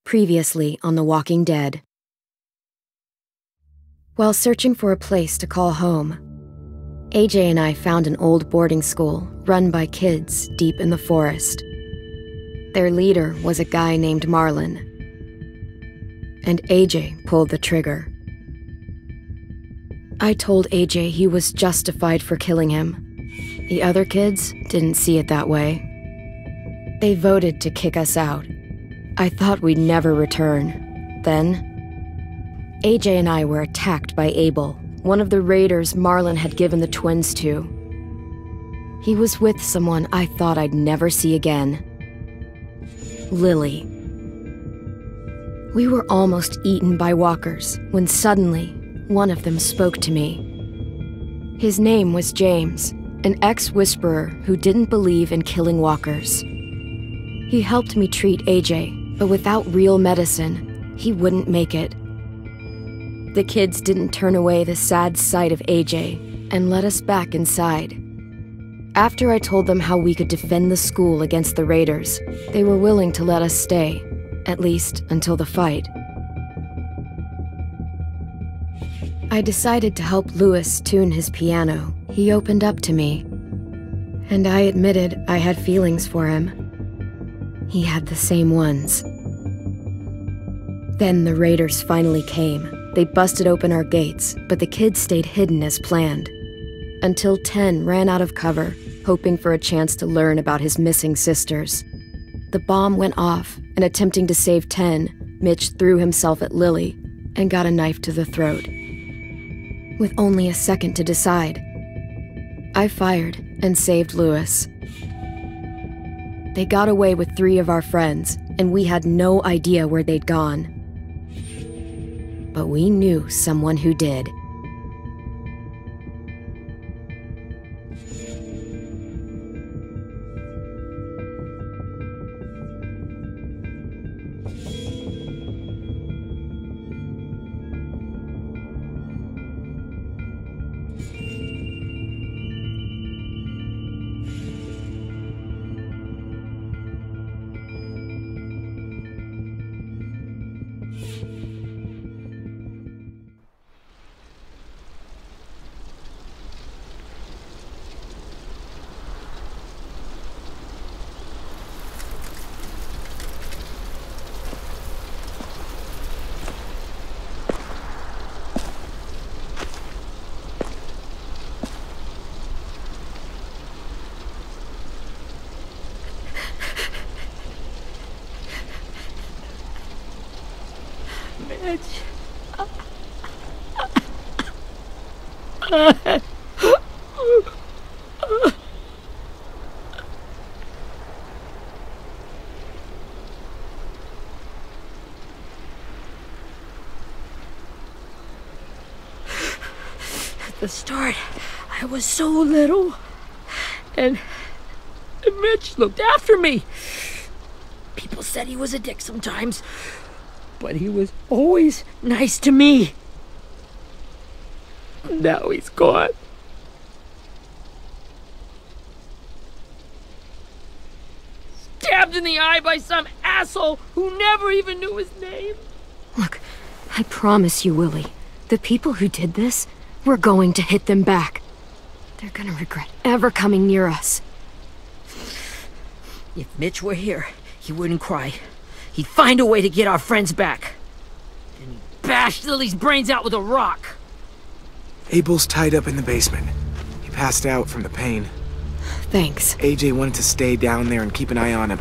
Previously on The Walking Dead. While searching for a place to call home, AJ and I found an old boarding school run by kids deep in the forest. Their leader was a guy named Marlon, and AJ pulled the trigger. I told AJ he was justified for killing him. The other kids didn't see it that way. They voted to kick us out. I thought we'd never return. Then, AJ and I were attacked by Abel, one of the raiders Marlon had given the twins to. He was with someone I thought I'd never see again. Lily. We were almost eaten by walkers when suddenly one of them spoke to me. His name was James, an ex-whisperer who didn't believe in killing walkers. He helped me treat AJ, but without real medicine, he wouldn't make it. The kids didn't turn away the sad sight of AJ and let us back inside. After I told them how we could defend the school against the raiders, they were willing to let us stay, at least until the fight. I decided to help Louis tune his piano. He opened up to me, and I admitted I had feelings for him. He had the same ones. Then the raiders finally came. They busted open our gates, but the kids stayed hidden as planned. Until 10 ran out of cover, hoping for a chance to learn about his missing sisters. The bomb went off, and attempting to save 10, Mitch threw himself at Lily and got a knife to the throat. With only a second to decide, I fired and saved Louis. They got away with 3 of our friends, and we had no idea where they'd gone. But we knew someone who did. At the start, I was so little, and Mitch looked after me. People said he was a dick sometimes, but he was always nice to me. Now he's gone. Stabbed in the eye by some asshole who never even knew his name. Look, I promise you, Willie, the people who did this, we're going to hit them back. They're gonna regret ever coming near us. If Mitch were here, he wouldn't cry. He'd find a way to get our friends back. And he'd bash Lily's brains out with a rock. Abel's tied up in the basement. He passed out from the pain. Thanks. AJ wanted to stay down there and keep an eye on him.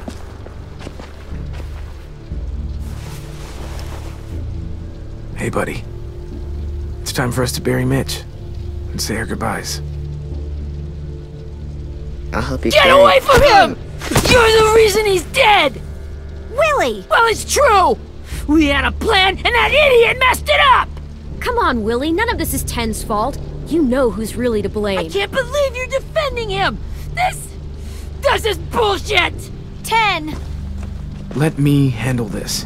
Hey, buddy. It's time for us to bury Mitch and say our goodbyes. I'll help you Get carry. away from him! You're the reason he's dead! Willie! Well, it's true! We had a plan, and that idiot messed it up! Come on, Willie, none of this is Ten's fault. You know who's really to blame. I can't believe you're defending him! This is bullshit! 10! Let me handle this.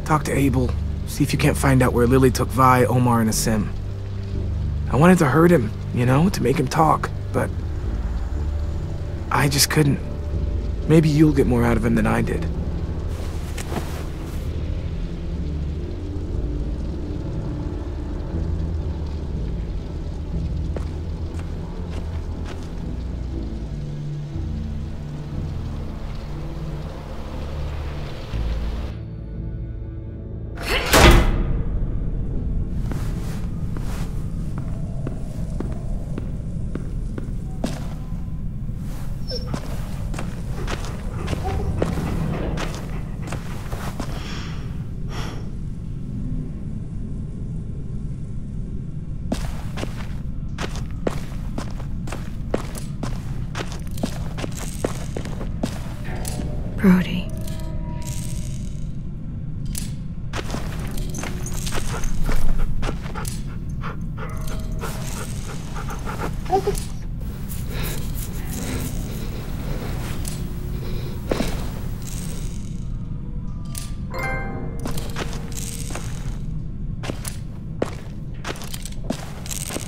Talk to Abel. See if you can't find out where Lily took Vi, Omar, and Asim. I wanted to hurt him, you know, to make him talk, but I just couldn't. Maybe you'll get more out of him than I did.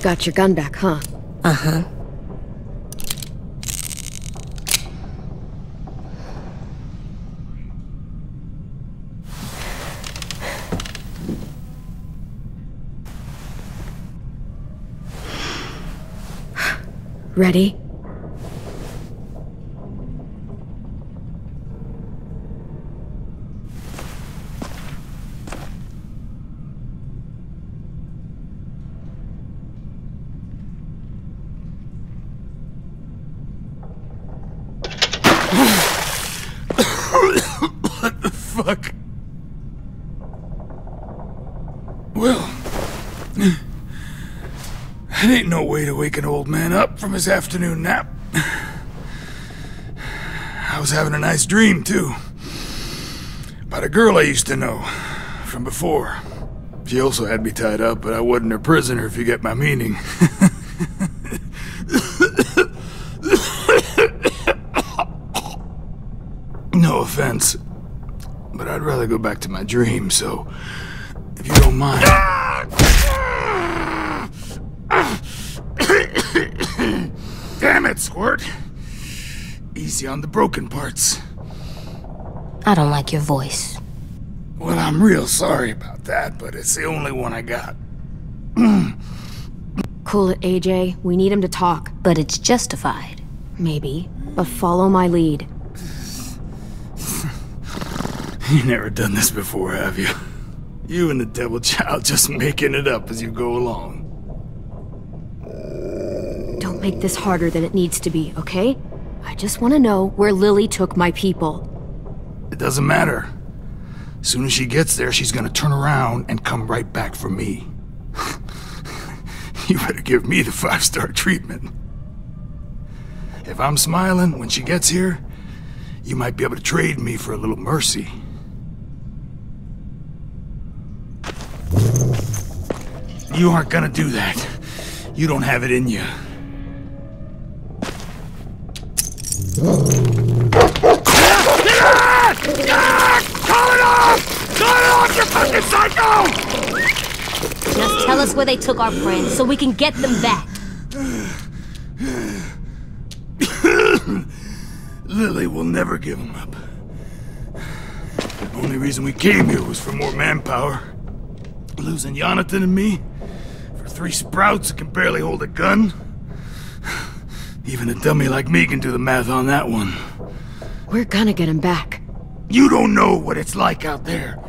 Got your gun back, huh? Uh-huh. Ready? What the fuck? Well, that ain't no way to wake an old man up from his afternoon nap. I was having a nice dream, too. About a girl I used to know from before. She also had me tied up, but I wasn't her prisoner, if you get my meaning. No offense, but I'd rather go back to my dream, so if you don't mind. Damn it, Squirt. Easy on the broken parts. I don't like your voice. Well, I'm real sorry about that, but it's the only one I got. Cool it, AJ. We need him to talk. But it's justified. Maybe, but follow my lead. You never done this before, have you? You and the devil child just making it up as you go along. Don't make this harder than it needs to be, okay? I just want to know where Lily took my people. It doesn't matter. As soon as she gets there, she's gonna turn around and come right back for me. You better give me the 5-star treatment. If I'm smiling when she gets here, you might be able to trade me for a little mercy. You aren't gonna do that. You don't have it in you. Call it off! Call it off, you fucking psycho! Just tell us where they took our friends so we can get them back. Lily will never give them up. The only reason we came here was for more manpower. Losing Jonathan and me for 3 sprouts that can barely hold a gun. Even a dummy like me can do the math on that one. We're gonna get him back. You don't know what it's like out there.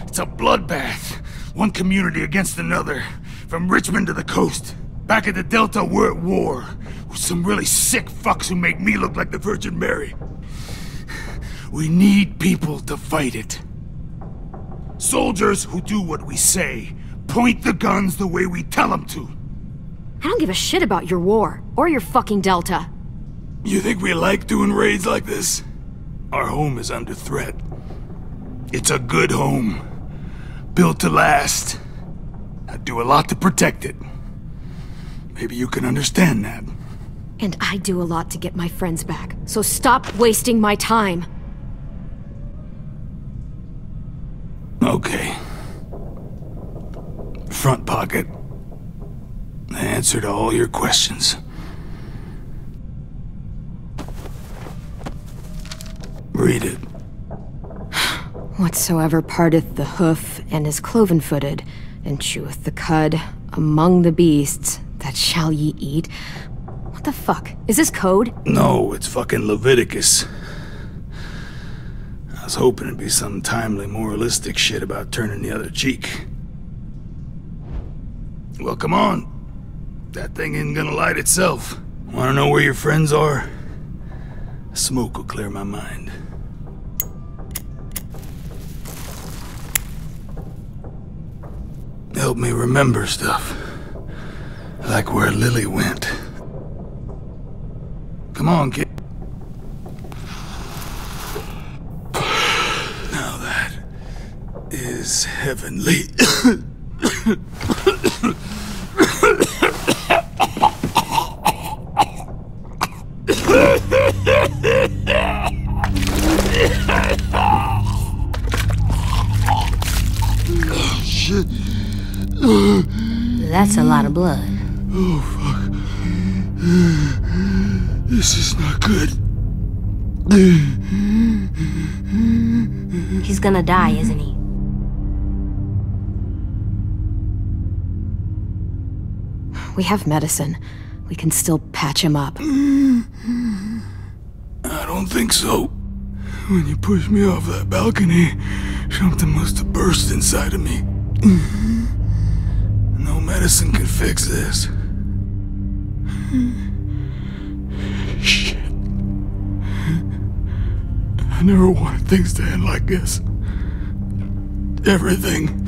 It's a bloodbath. One community against another. From Richmond to the coast. Back at the Delta, we're at war. With some really sick fucks who make me look like the Virgin Mary. We need people to fight it. Soldiers who do what we say. Point the guns the way we tell them to. I don't give a shit about your war, or your fucking Delta. You think we like doing raids like this? Our home is under threat. It's a good home. Built to last. I'd do a lot to protect it. Maybe you can understand that. And I do a lot to get my friends back, so stop wasting my time. Okay. Front pocket. The answer to all your questions. Read it. Whatsoever parteth the hoof, and is cloven-footed, and cheweth the cud, among the beasts, that shall ye eat. What the fuck? Is this code? No, it's fucking Leviticus. I was hoping it'd be some timely, moralistic shit about turning the other cheek. Well, come on. That thing ain't gonna light itself. Wanna know where your friends are? Smoke will clear my mind. Help me remember stuff. Like where Lily went. Come on, kid. Now that is heavenly. That's a lot of blood. Oh, fuck. This is not good. He's gonna die, isn't he? We have medicine. We can still patch him up. I don't think so. When you pushed me off that balcony, something must have burst inside of me. No medicine can fix this. Shit. I never wanted things to end like this. Everything.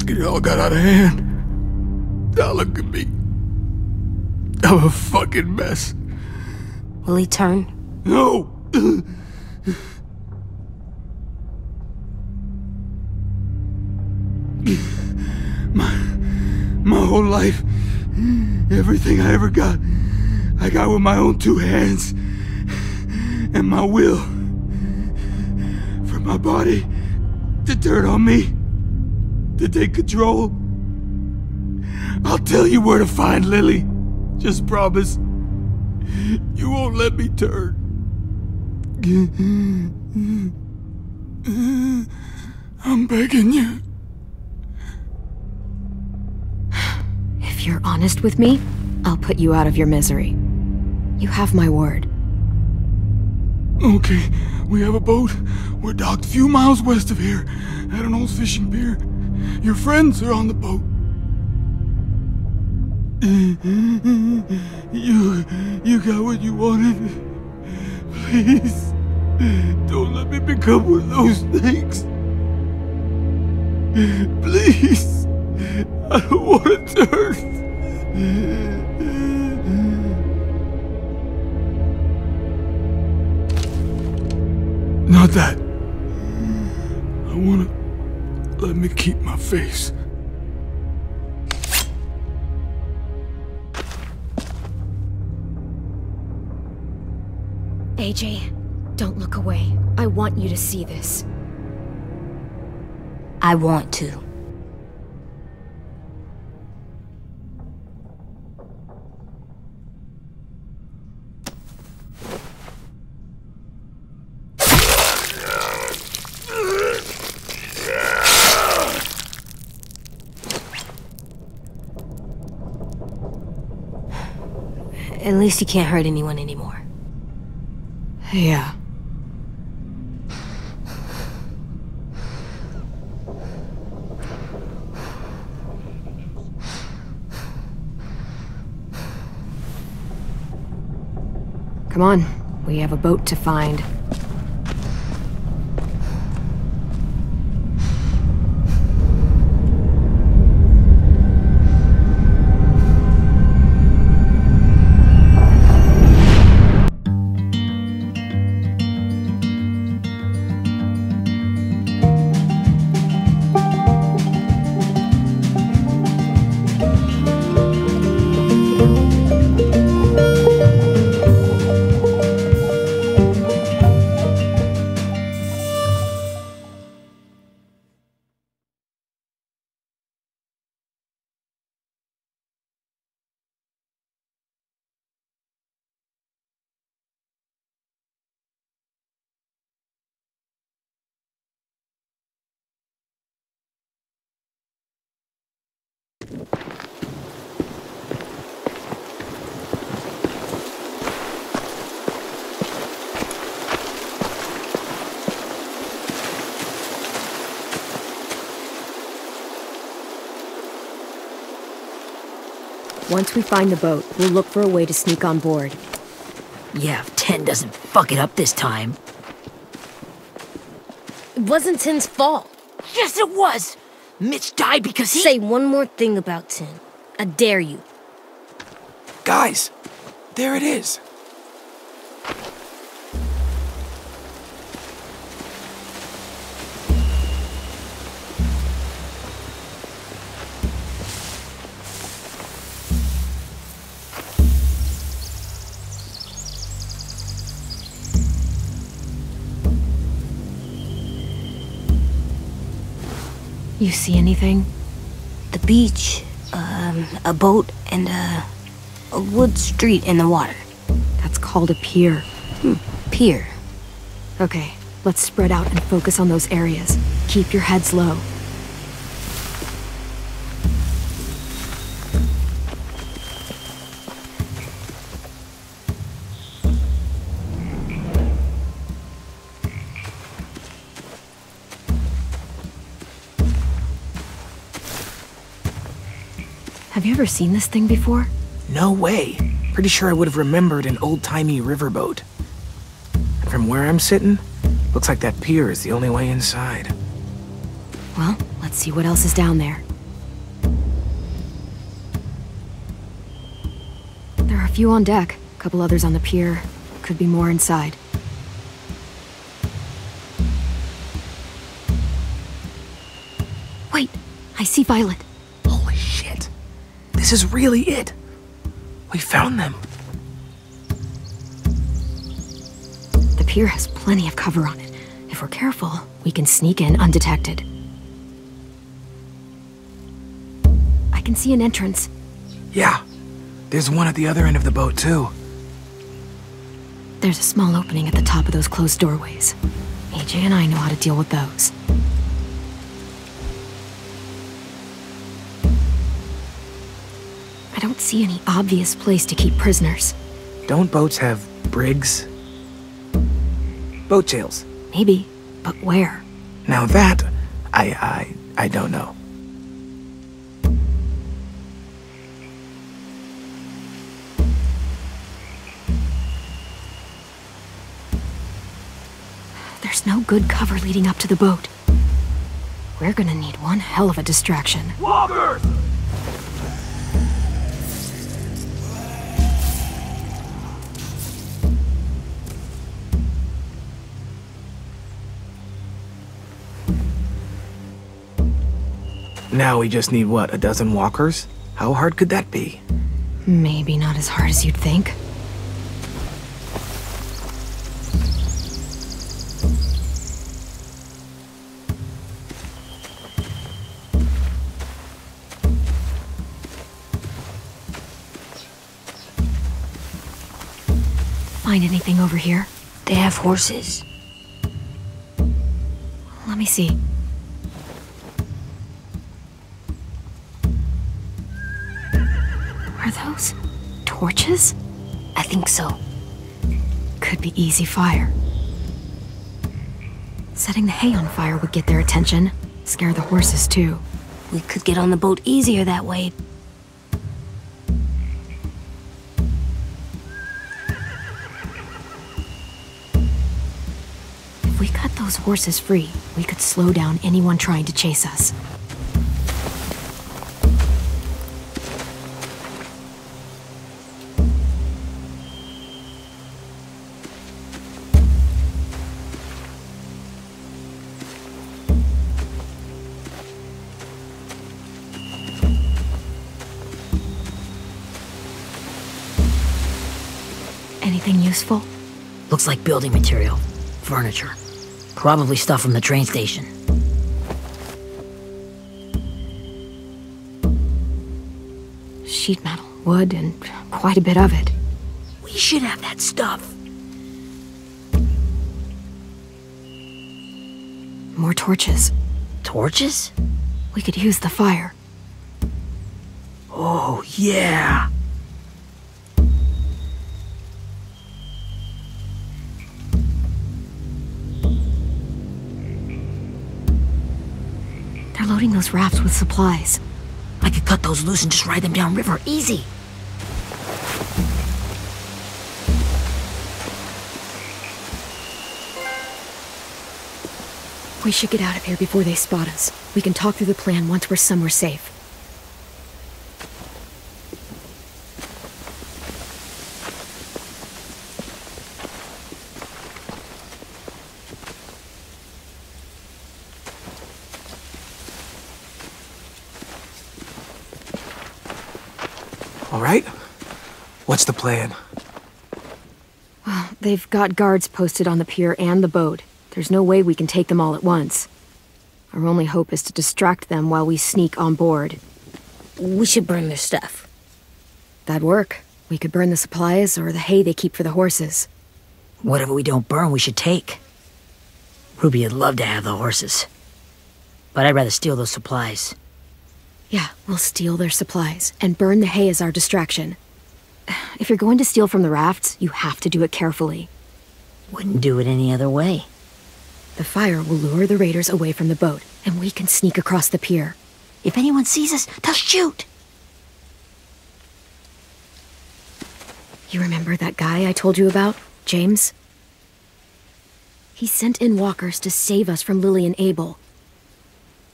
It all got out of hand. Now look at me. I'm a fucking mess. Will he turn? No! My whole life, everything I ever got, I got with my own two hands and my will. For my body to turn on me, to take control. I'll tell you where to find Lily. Just promise you won't let me turn. I'm begging you. If you're honest with me, I'll put you out of your misery. You have my word. Okay, we have a boat. We're docked a few miles west of here, at an old fishing pier. Your friends are on the boat. You got what you wanted. Please, don't let me become one of those things. Please, I don't want to turn. Not that. I want to let me keep my face. AJ, don't look away. I want you to see this. I want to. At least you can't hurt anyone anymore. Yeah. Come on, we have a boat to find. Once we find the boat, we'll look for a way to sneak on board. Yeah, if 10 doesn't fuck it up this time. It wasn't Tin's fault. Yes, it was! Mitch died because he— Say one more thing about Tin. I dare you. Guys, there it is. You see anything? The beach, A boat and a wood street in the water. That's called a pier. Pier. Okay, let's spread out and focus on those areas. Keep your heads low. Have you ever seen this thing before? No way. Pretty sure I would have remembered an old-timey riverboat. And from where I'm sitting, looks like that pier is the only way inside. Well, let's see what else is down there. There are a few on deck, a couple others on the pier. Could be more inside. Wait, I see Violet. Holy shit. This is really it. We found them. The pier has plenty of cover on it. If we're careful, we can sneak in undetected. I can see an entrance. Yeah. There's one at the other end of the boat, too. There's a small opening at the top of those closed doorways. AJ and I know how to deal with those. I don't see any obvious place to keep prisoners. Don't boats have brigs? Boat jails. Maybe, but where? Now that, I don't know. There's no good cover leading up to the boat. We're gonna need one hell of a distraction. Walkers! Now we just need, what, a dozen walkers? How hard could that be? Maybe not as hard as you'd think. Find anything over here? They have horses. Let me see. Are those torches? I think so. Could be easy fire. Setting the hay on fire would get their attention. Scare the horses, too. We could get on the boat easier that way. If we cut those horses free, we could slow down anyone trying to chase us. Anything useful? Looks like building material. Furniture. Probably stuff from the train station. Sheet metal, wood, and quite a bit of it. We should have that stuff. More torches. Torches? We could use the fire. Oh, yeah. They're loading those rafts with supplies. I could cut those loose and just ride them downriver. Easy. We should get out of here before they spot us. We can talk through the plan once we're somewhere safe. All right? What's the plan? Well, they've got guards posted on the pier and the boat. There's no way we can take them all at once. Our only hope is to distract them while we sneak on board. We should burn their stuff. That'd work. We could burn the supplies or the hay they keep for the horses. Whatever we don't burn, we should take. Ruby would love to have the horses. But I'd rather steal those supplies. Yeah, we'll steal their supplies and burn the hay as our distraction. If you're going to steal from the rafts, you have to do it carefully. Wouldn't do it any other way. The fire will lure the raiders away from the boat, and we can sneak across the pier. If anyone sees us, they'll shoot. You remember that guy I told you about, James? He sent in walkers to save us from Lily and Abel.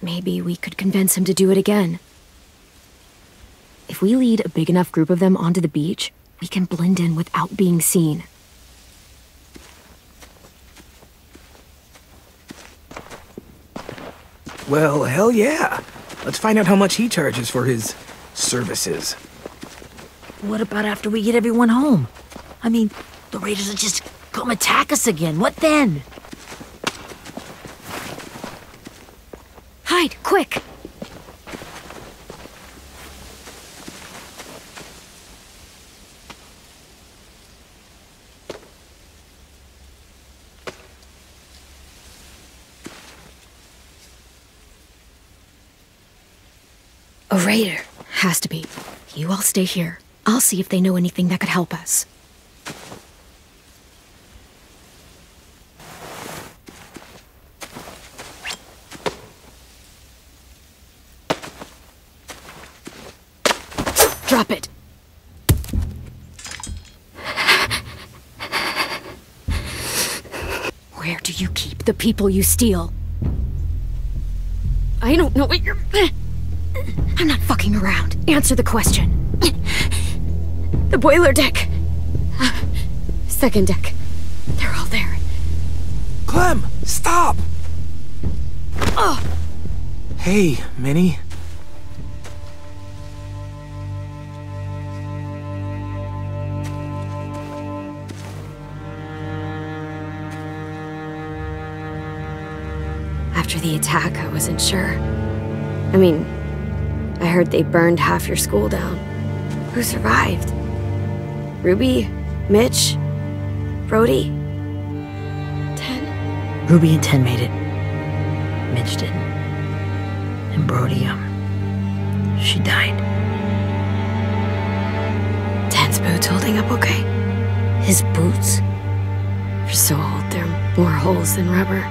Maybe we could convince him to do it again. If we lead a big enough group of them onto the beach, we can blend in without being seen. Well, hell yeah. Let's find out how much he charges for his services. What about after we get everyone home? I mean, the raiders will just come attack us again. What then? Hide, quick! A raider. Has to be. You all stay here. I'll see if they know anything that could help us. Drop it. Where do you keep the people you steal? I don't know what you're... I'm not fucking around. Answer the question. The boiler deck. Second deck. They're all there. Clem, stop! Oh! Hey, Minnie. After the attack, I wasn't sure. I mean, I heard they burned half your school down. Who survived? Ruby? Mitch? Brody? 10? Ruby and 10 made it. Mitch didn't. And Brody, she died. 10's boots holding up okay? His boots? They're so old, there are more holes than rubber.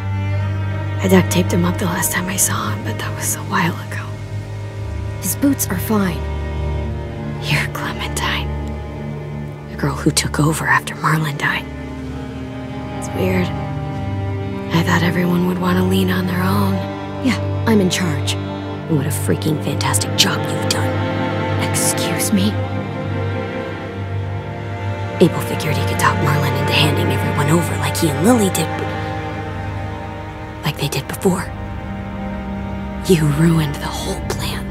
I duct taped him up the last time I saw him, but that was a while ago. His boots are fine. You're Clementine. The girl who took over after Marlon died. It's weird. I thought everyone would want to lean on their own. Yeah, I'm in charge. And what a freaking fantastic job you've done. Excuse me? Abel figured he could talk Marlon into handing everyone over like he and Lily did, but... like they did before. You ruined the whole plan.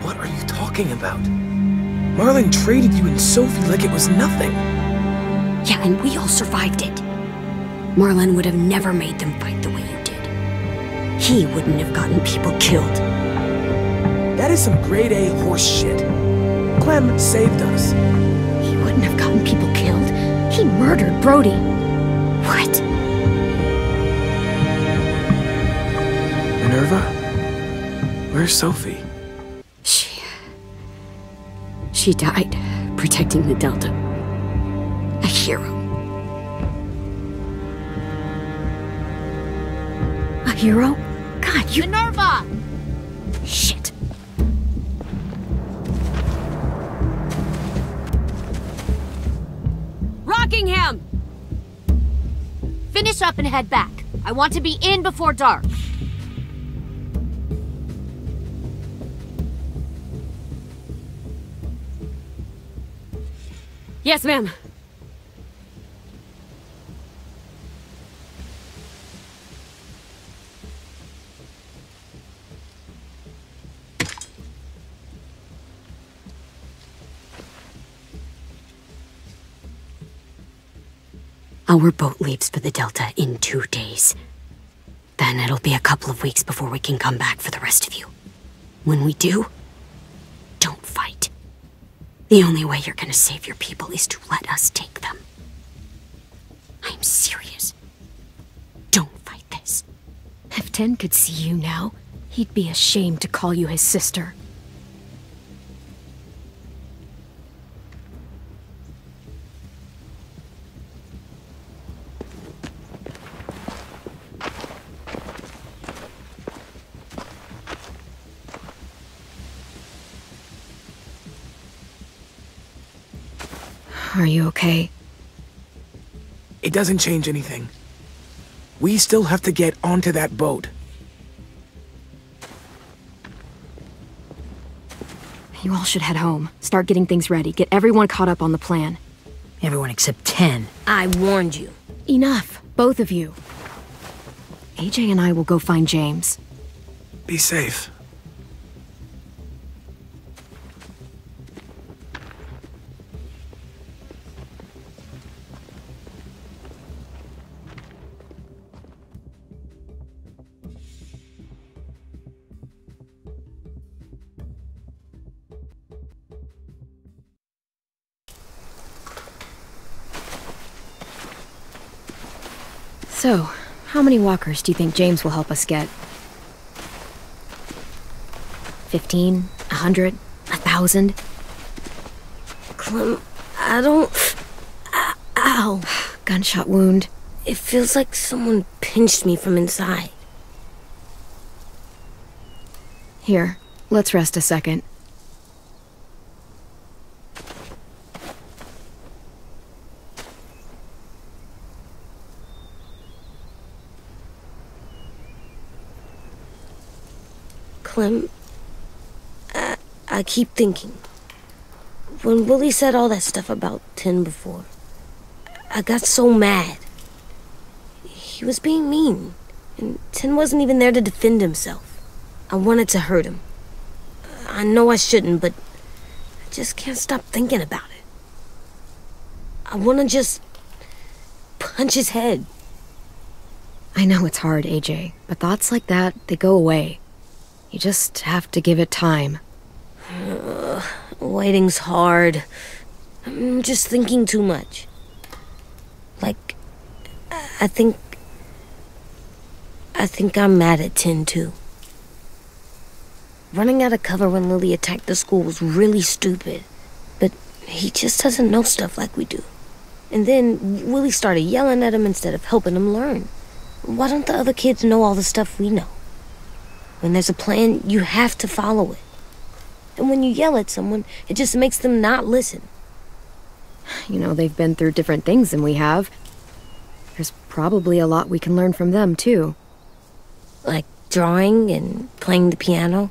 What are you talking about? Marlon traded you and Sophie like it was nothing. Yeah, and we all survived it. Marlon would have never made them fight the way you did. He wouldn't have gotten people killed. That is some grade A horse shit. Clem saved us. He wouldn't have gotten people killed. He murdered Brody. What? Minerva? Where's Sophie? She died protecting the Delta. A hero. A hero? God, you... Minerva! Shit. Rockingham! Finish up and head back. I want to be in before dark. Yes, ma'am. Our boat leaves for the Delta in 2 days. Then it'll be a couple of weeks before we can come back for the rest of you. When we do, don't fight. The only way you're gonna save your people is to let us take them. I'm serious. Don't fight this. If Ten could see you now, he'd be ashamed to call you his sister. Are you okay? It doesn't change anything. We still have to get onto that boat. You all should head home. Start getting things ready. Get everyone caught up on the plan. Everyone except 10. I warned you. Enough, both of you. AJ and I will go find James. Be safe. So, how many walkers do you think James will help us get? 15? 100? 1,000? Clem, I don't... Ow. Gunshot wound. It feels like someone pinched me from inside. Here, let's rest a second. Clem, I keep thinking. When Willie said all that stuff about 10 before, I got so mad. He was being mean, and 10 wasn't even there to defend himself. I wanted to hurt him. I know I shouldn't, but I just can't stop thinking about it. I want to just punch his head. I know it's hard, AJ, but thoughts like that, they go away. You just have to give it time. Waiting's hard. I'm just thinking too much. Like, I think I'm mad at 10 too. Running out of cover when Lily attacked the school was really stupid. But he just doesn't know stuff like we do. And then Willie started yelling at him instead of helping him learn. Why don't the other kids know all the stuff we know? When there's a plan, you have to follow it. And when you yell at someone, it just makes them not listen. You know, they've been through different things than we have. There's probably a lot we can learn from them, too. Like drawing and playing the piano?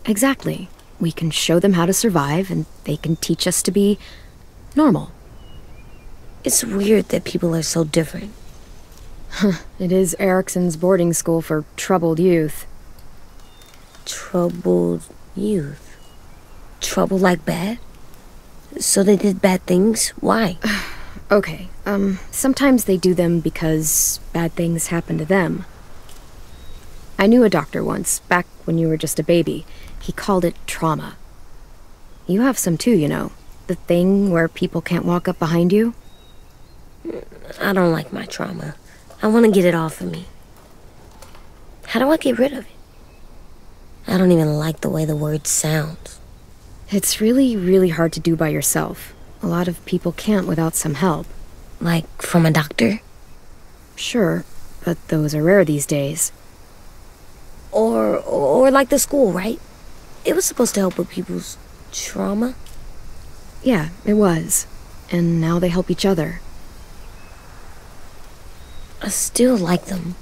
Exactly. We can show them how to survive, and they can teach us to be normal. It's weird that people are so different. It is Erickson's boarding school for troubled youth. Troubled youth? Trouble like bad? So they did bad things? Why? Okay, sometimes they do them because bad things happen to them. I knew a doctor once, back when you were just a baby. He called it trauma. You have some too, you know. The thing where people can't walk up behind you. I don't like my trauma. I want to get it off of me. How do I get rid of it? I don't even like the way the word sounds. It's really, really hard to do by yourself. A lot of people can't without some help. Like from a doctor? Sure, but those are rare these days. Or like the school, right? It was supposed to help with people's trauma. Yeah, it was. And now they help each other. I still like them.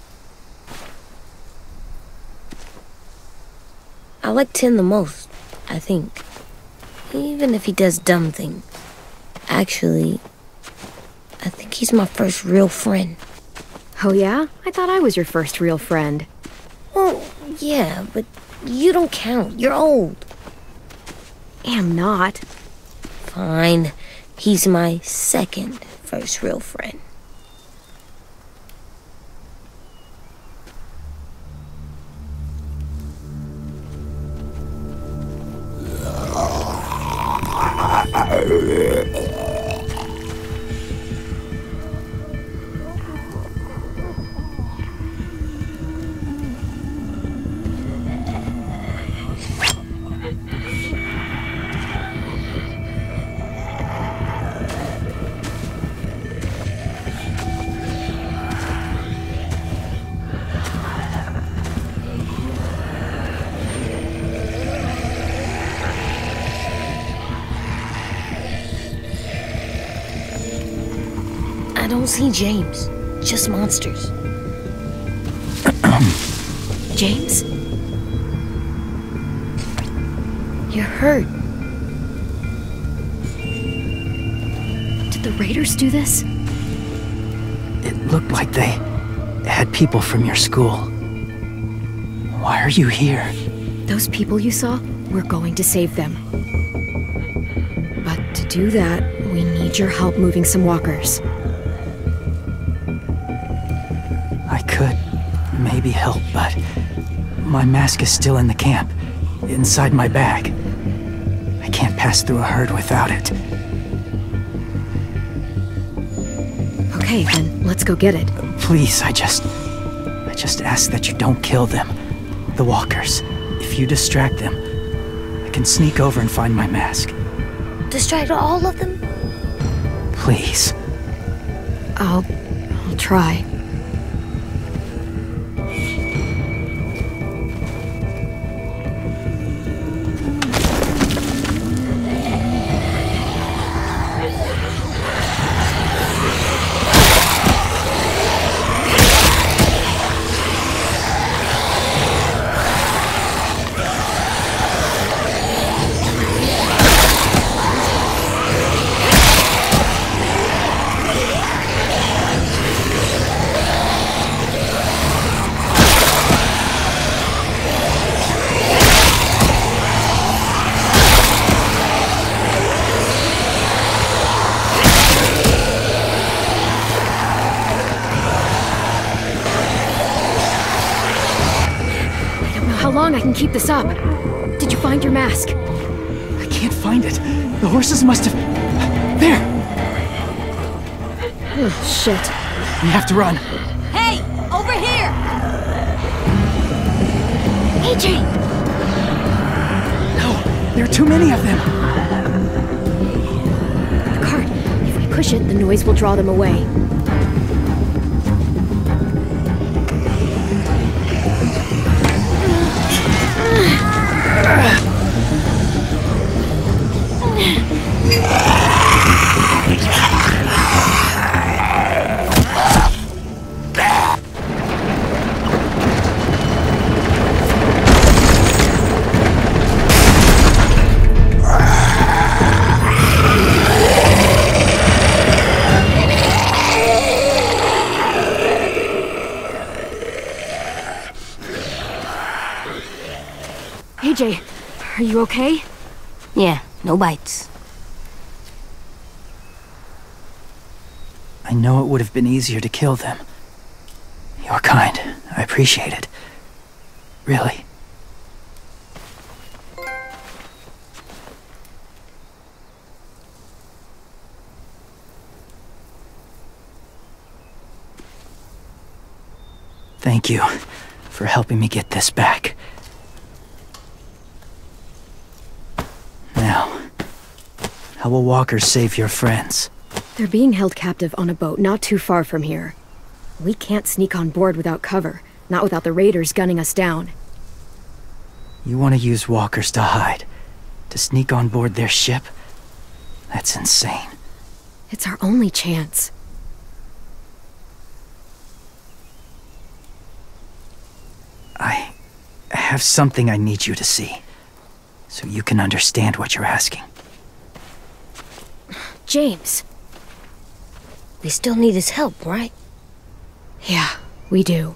I like 10 the most, I think. Even if he does dumb things. Actually, I think he's my first real friend. Oh yeah? I thought I was your first real friend. Well, yeah, but you don't count. You're old. Am not. Fine. He's my second first real friend. don't see James. Just monsters. James? You're hurt. Did the raiders do this? It looked like they had people from your school. Why are you here? Those people you saw, we're going to save them. But to do that, we need your help moving some walkers. I could maybe help, but my mask is still in the camp, inside my bag. I can't pass through a herd without it. Okay, then let's go get it. Please, I just ask that you don't kill them. The walkers. If you distract them, I can sneak over and find my mask. Distract all of them? Please. I'll try. How long I can keep this up? Did you find your mask? I can't find it. The horses must have... There! Oh, shit. We have to run. Hey, over here! AJ! No, there are too many of them. The cart. If we push it, the noise will draw them away. AJ, are you okay? Yeah, no bites. I know it would have been easier to kill them. You're kind. I appreciate it. Really. Thank you for helping me get this back. Now, how will walkers save your friends? They're being held captive on a boat not too far from here. We can't sneak on board without cover, not without the raiders gunning us down. You want to use walkers to hide? To sneak on board their ship? That's insane. It's our only chance. I have something I need you to see, so you can understand what you're asking. James. We still need his help, right? Yeah, we do.